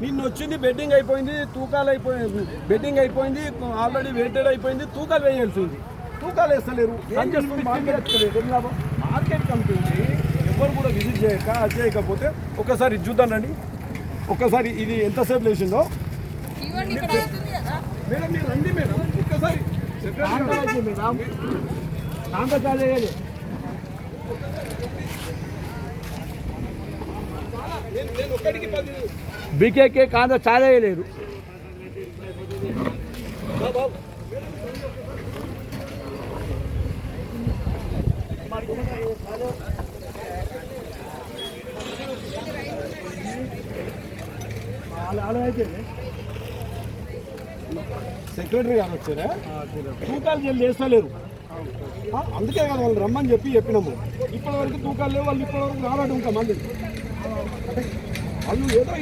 నిన్న వచ్చింది బెడ్డింగ్ అయిపోయింది, తూకాలు అయిపోయింది, బెడ్డింగ్ అయిపోయింది, ఆల్రెడీ వెయిటెడ్ అయిపోయింది, తూకాలు వేయాల్సింది. తూకాలు వేస్తలేరు. మార్కెట్ కమిటీ ఎవరు కూడా విజిట్ చేయకపోతే ఒకసారి చూద్దాం రండి. ఒక్కసారి ఇది ఎంతసేపు లేచిందో మేడం, మీరు రండి మేడం. ఒక్కసారి బీకేకే కాంత చాలా వేయలేరు. సెక్రటరీ గారు వచ్చారా? తూకాలు చేస్తలేరు. అందుకే కదా వాళ్ళు రమ్మని చెప్పినాము. ఇప్పటి వరకు తూకాలు లేవు. వాళ్ళు ఇప్పటి వరకు రావడం ఇంకా మళ్ళీ వాళ్ళు ఏదో